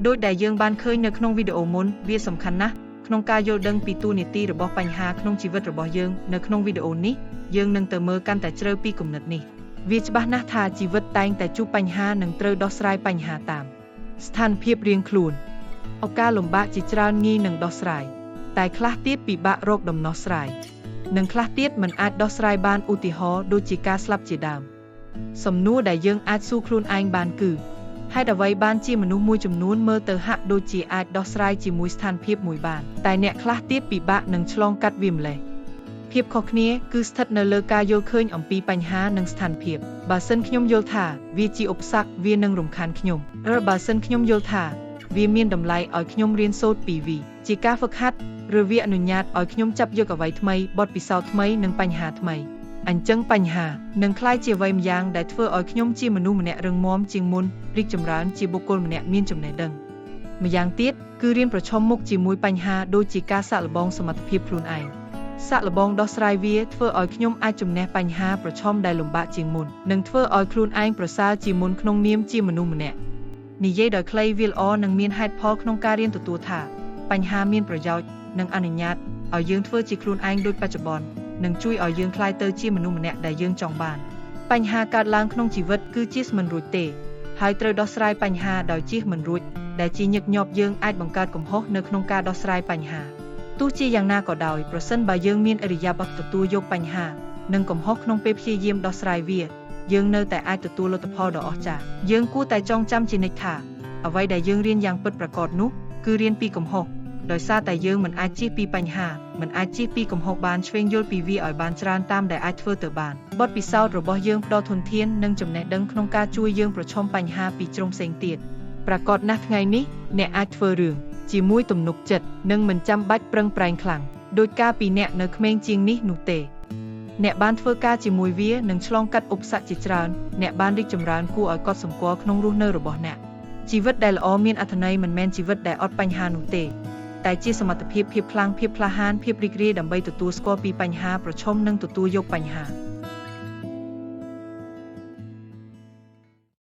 โดยได้យើងបានឃើញនៅក្នុងវីដេអូមុនវាសំខាន់ណាស់ក្នុងការយល់ដឹងពីទូនាទីរបស់បញ្ហាក្នុងជីវិតរបស់យើងនៅក្នុងវីដេអូនេះយើងនឹងទៅមើលកាន់តែជ្រៅពីគំនិតនេះវាច្បាស់ណាស់ថាជីវិតតែងតែជួបបញ្ហានិងត្រូវដោះស្រាយបញ្ហាតាមស្ថានភាពរៀងខ្លួនឱកាសលំបាកជាច្រើនងាយនឹងដោះស្រាយតែខ្លះទៀតពិបាករកដំណោះស្រាយនិងខ្លះទៀតមិនអាចដោះស្រាយបានឧទាហរណ៍ដូចជាការស្លាប់ជាដើមសំណួរដែលយើងអាចសួរខ្លួនឯងបានគឺហេតុអ្វីបានជាមនុស្សមួយចំនួនមើលទៅហាក់ដូចជាអាចដោះស្រាយជាមួយស្ថានភាពមួយបានតែអ្នកខ្លះទៀតពិបាកនឹងឆ្លងកាត់វាម្លេះភាពខុសគ្នាគឺស្ថិតនៅលើការយល់ឃើញអំពីបញ្ហានិងស្ថានភាពបើសិនខ្ញុំយល់ថាវាជាឧបសគ្គវានឹងរំខានខ្ញុំឬបើសិនខ្ញុំយល់ថាវាមានតម្លៃឲ្យខ្ញុំរៀនសូត្រពីវាជាការហ្វឹកហាត់ឬវាអនុញ្ញាតឲ្យខ្ញុំចាប់យកអ្វីថ្មីបទពិសោធន៍ថ្មីនិងបញ្ហាថ្មីអញ្ចឹងបញ្ហានឹងក្លាយជាអ្វីម្យ៉ាងដែលធ្វើឲ្យខ្ញុំជាមនុស្សម្នាក់រឹងមាំជាងមុនរីកចម្រើនជាបុគ្គលម្នាក់មានចំណេះដឹងម្យ៉ាងទៀតគឺរៀនប្រឈមមុខជាមួយបញ្ហាដូចជាការសាកល្បងសមត្ថភាពខ្លួនឯងសាកល្បងដោះស្រាយវាធ្វើឲ្យខ្ញុំអាចជំនះបញ្ហាប្រឈមដែលលំបាកជាងមុននិងធ្វើឲ្យខ្លួនឯងប្រសើរជាងមុនក្នុងនាមជាមនុស្សម្នាក់និយាយដោយខ្លីវាល្អនិងមានហេតុផលក្នុងការរៀនទទួលថាបញ្ហាមានប្រយោជន៍និងអនុញ្ញាតឲ្យយើងធ្វើជាខ្លួនឯងដូចបច្ចុប្បន្ននឹងជួយឲ្យយើងក្លាយទៅជាមនុស្សម្នាក់ដែលយើងចង់បានបញ្ហាកើតឡើងក្នុងជីវិតគឺជៀសមិនរួចទេហើយត្រូវដោះស្រាយបញ្ហាដោយជៀសមិនរួចដែលជាញឹកញាប់យើងអាចបង្កើតកំហុសនៅក្នុងការដោះស្រាយបញ្ហាទោះជាយ៉ាងណាក៏ដោយប្រសិនបើយើងមានឥរិយាបថទទួលយកបញ្ហានិងកំហុសក្នុងពេលព្យាយាមដោះស្រាយវាយើងនៅតែអាចទទួលលទ្ធផលដ៏អស្ចារ្យយើងគួរតែចងចាំជានិច្ចថាអ្វីដែលយើងរៀនយ៉ាងពិតប្រាកដនោះគឺរៀនពីកំហុសដោយសារតែយើងមិនអាចជៀសពីបញ្ហាមិនអាចជៀសពីកំហុសបានឆ្វេងយល់ពីវាឲ្យបានច្រើនតាមដែលអាចធ្វើទៅបានបទពិសោធន៍របស់យើងផ្ដល់ធនធាននិងចំណេះដឹងក្នុងការជួយយើងប្រឈមបញ្ហាពីជ្រុងផ្សេងទៀតប្រាកដណាស់ថ្ងៃនេះអ្នកអាចធ្វើរឿងជាមួយទំនុកចិត្តនិងមិនចាំបាច់ប្រឹងប្រែងខ្លាំងដោយការពីអ្នកនៅក្មេងជាងនេះនោះទេអ្នកបានធ្វើការជាមួយវានិងឆ្លងកាត់ឧបសគ្គជាច្រើនអ្នកបានរីកចម្រើនគួរឲ្យកត់សម្គាល់ក្នុងរស់នៅរបស់អ្នកជីវិតដែលល្អមានអត្ថន័យមិនមែនជីវិតដែលអត់បញ្ហានោះទេតែជាសមត្ថភាពភាពខ្លាំងភាពក្លាហានភាពរីករាយដើម្បីទទួលស្គាល់ពីបញ្ហាប្រឈមនិងទទួលយកបញ្ហា